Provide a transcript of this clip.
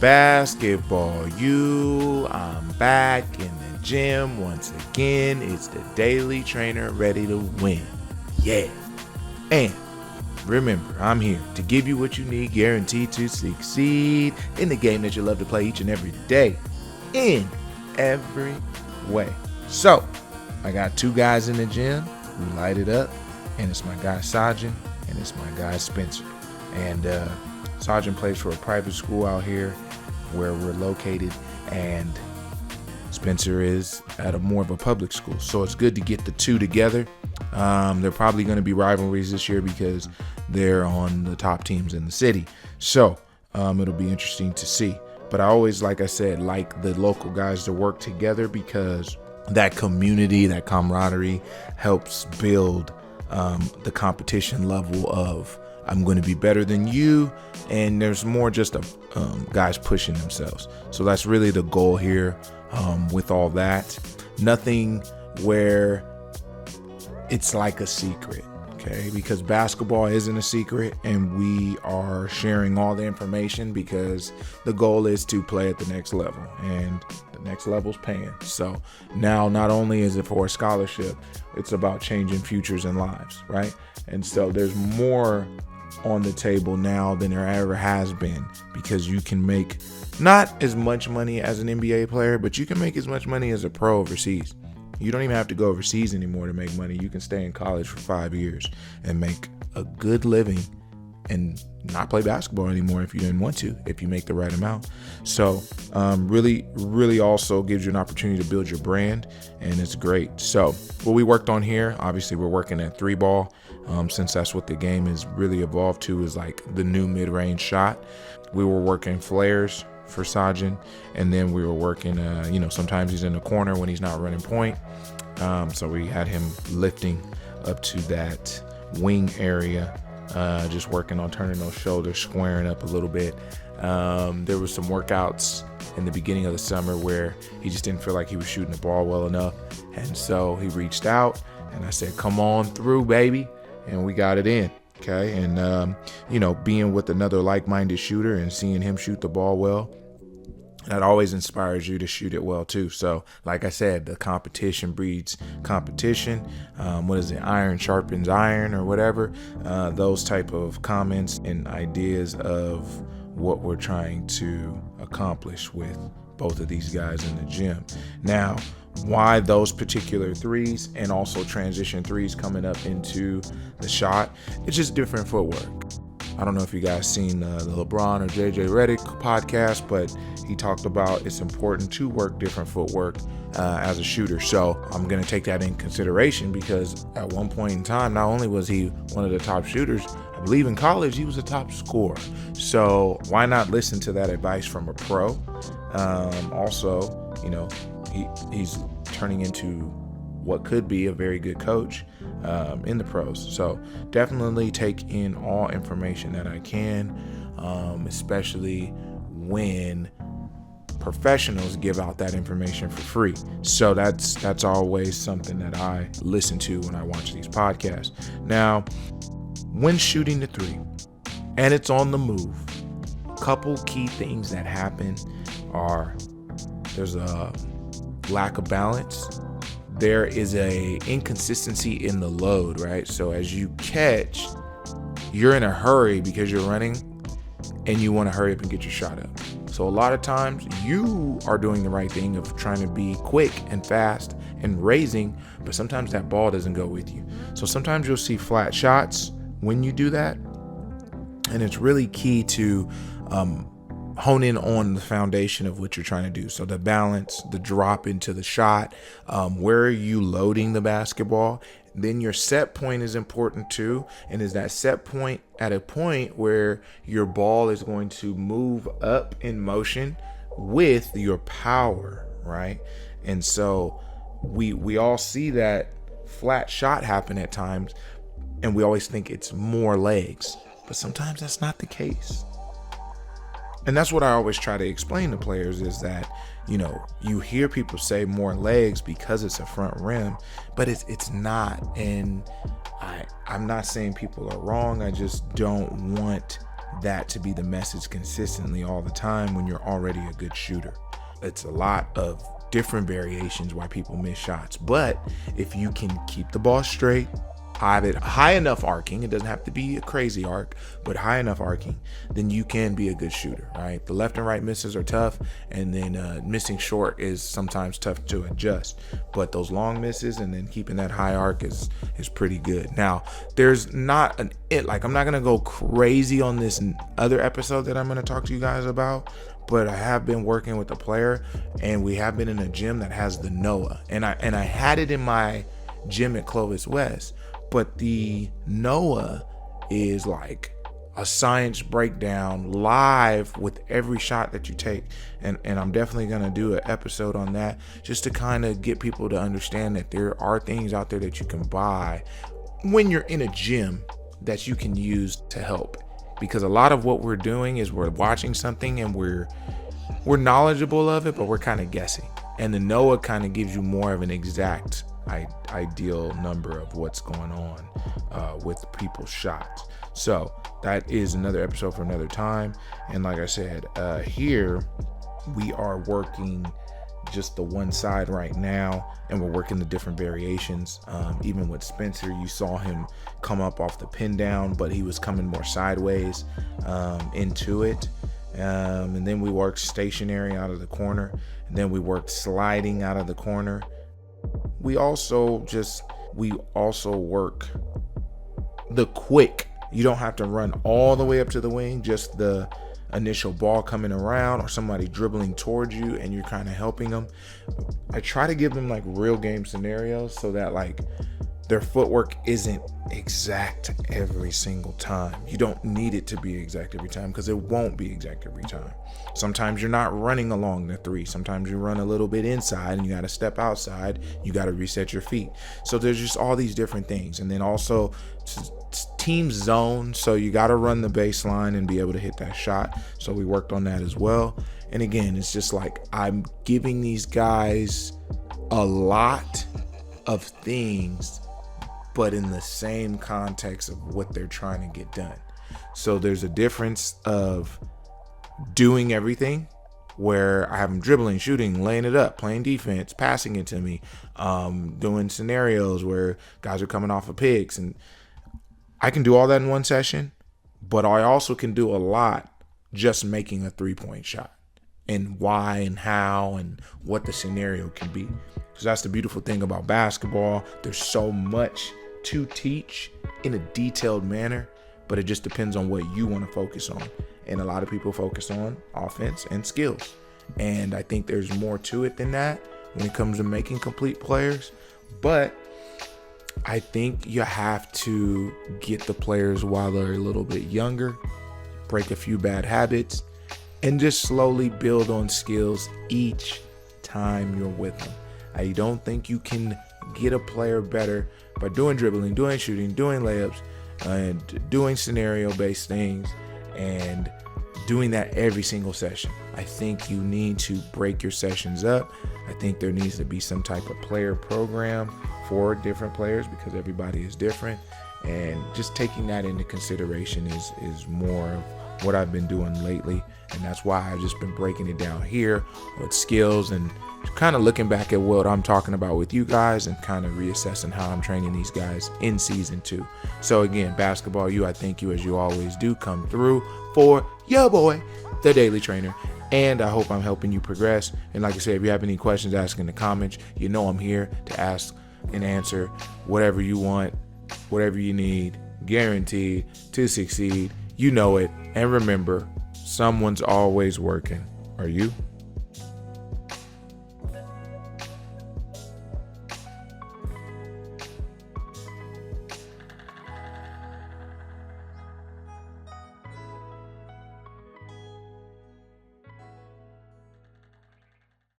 Basketball U. I'm back in the gym once again. It's the Daily Trainer ready to win. Yeah. And remember, I'm here to give you what you need, guaranteed to succeed in the game that you love to play each and every day, in every way. So, I got two guys in the gym who light it up, and it's my guy Sajin, and it's my guy Spencer. And Sajin plays for a private school out here where we're located, and Spencer is at more of a public school. So it's good to get the two together. They're probably going to be rivalries this year because they're on the top teams in the city. So it'll be interesting to see. But I always, like I said, like the local guys to work together because that community, that camaraderie helps build the competition level of I'm going to be better than you, and there's more just guys pushing themselves. So that's really the goal here with all that. Nothing where it's like a secret, okay? Because basketball isn't a secret, and we are sharing all the information because the goal is to play at the next level, and the next level's paying. So now not only is it for a scholarship, it's about changing futures and lives, right? And so there's more on the table now than there ever has been, because you can make not as much money as an NBA player, but you can make as much money as a pro overseas. You don't even have to go overseas anymore to make money. You can stay in college for 5 years and make a good living and not play basketball anymore if you didn't want to, if you make the right amount. So really also gives you an opportunity to build your brand, and it's great. So what we worked on here, obviously we're working at 3-ball, since that's what the game is really evolved to, is like the new mid-range shot. We were working flares for Sajin, and then we were working, sometimes he's in the corner when he's not running point. So we had him lifting up to that wing area, just working on turning those shoulders, squaring up a little bit. There was some workouts in the beginning of the summer where he just didn't feel like he was shooting the ball well enough. And so he reached out and I said, come on through, baby. And we got it in. Okay. And, being with another like-minded shooter and seeing him shoot the ball well, that always inspires you to shoot it well too. So like I said, the competition breeds competition. What is it? Iron sharpens iron or whatever. Those type of comments and ideas of what we're trying to accomplish with both of these guys in the gym. Now, why those particular threes and also transition threes coming up into the shot? It's just different footwork. I don't know if you guys seen the LeBron or JJ Redick podcast, but he talked about it's important to work different footwork as a shooter. So I'm going to take that in consideration because at one point in time, not only was he one of the top shooters, I believe in college, he was a top scorer. So why not listen to that advice from a pro? Also, he's turning into what could be a very good coach in the pros. So definitely take in all information that I can, especially when professionals give out that information for free. So that's always something that I listen to when I watch these podcasts. Now, when shooting the three and it's on the move, a couple key things that happen are there's a lack of balance. There is a inconsistency in the load, right? So as you catch, you're in a hurry because you're running and you want to hurry up and get your shot up. So a lot of times you are doing the right thing of trying to be quick and fast and raising, but sometimes that ball doesn't go with you. So sometimes you'll see flat shots when you do that. And it's really key to hone in on the foundation of what you're trying to do. So the balance, the drop into the shot, where are you loading the basketball? Then your set point is important too. And is that set point at a point where your ball is going to move up in motion with your power, right? And so we all see that flat shot happen at times, and we always think it's more legs, but sometimes that's not the case. And that's what I always try to explain to players is that, you hear people say more legs because it's a front rim, but it's not. And I'm not saying people are wrong. I just don't want that to be the message consistently all the time when you're already a good shooter. It's a lot of different variations why people miss shots. But if you can keep the ball straight, have it high enough arcing, it doesn't have to be a crazy arc, but high enough arcing, then you can be a good shooter, right? The left and right misses are tough, and then missing short is sometimes tough to adjust. But those long misses and then keeping that high arc is pretty good. Now, there's not I'm not gonna go crazy on this other episode that I'm gonna talk to you guys about, but I have been working with a player, and we have been in a gym that has the Noah, and I had it in my gym at Clovis West. But the Noah is like a science breakdown live with every shot that you take. And I'm definitely going to do an episode on that just to kind of get people to understand that there are things out there that you can buy when you're in a gym that you can use to help. Because a lot of what we're doing is we're watching something and we're knowledgeable of it, but we're kind of guessing. And the Noah kind of gives you more of an exact ideal number of what's going on with people's shots. So that is another episode for another time. And like I said, here we are working just the one side right now, and we're working the different variations. Even with Spencer, you saw him come up off the pin down, but he was coming more sideways into it. And then we worked stationary out of the corner, and then we worked sliding out of the corner. We also work the quick. You don't have to run all the way up to the wing, just the initial ball coming around or somebody dribbling towards you and you're kind of helping them. I try to give them like real game scenarios so that like their footwork isn't exact every single time. You don't need it to be exact every time because it won't be exact every time. Sometimes you're not running along the three. Sometimes you run a little bit inside and you got to step outside. You got to reset your feet. So there's just all these different things. And then also team zone. So you got to run the baseline and be able to hit that shot. So we worked on that as well. And again, it's just like I'm giving these guys a lot of things, but in the same context of what they're trying to get done. So there's a difference of doing everything where I have them dribbling, shooting, laying it up, playing defense, passing it to me, doing scenarios where guys are coming off of picks, and I can do all that in one session, but I also can do a lot just making a 3-point shot and why and how and what the scenario can be. Because that's the beautiful thing about basketball. There's so much to teach in a detailed manner, but it just depends on what you want to focus on. And a lot of people focus on offense and skills. And I think there's more to it than that when it comes to making complete players. But I think you have to get the players while they're a little bit younger, break a few bad habits, and just slowly build on skills each time you're with them. I don't think you can get a player better by doing dribbling, doing shooting, doing layups, and doing scenario-based things, and doing that every single session. I think you need to break your sessions up. I think there needs to be some type of player program for different players because everybody is different. And just taking that into consideration is more of what I've been doing lately. And that's why I've just been breaking it down here with skills and kind of looking back at what I'm talking about with you guys and kind of reassessing how I'm training these guys in season 2. So again, Basketball U, I thank you as you always do come through for your boy, the Daily Trainer. And I hope I'm helping you progress. And like I said, if you have any questions, ask in the comments. You know I'm here to ask and answer whatever you want, whatever you need, guaranteed to succeed. You know it. And remember, someone's always working. Are you?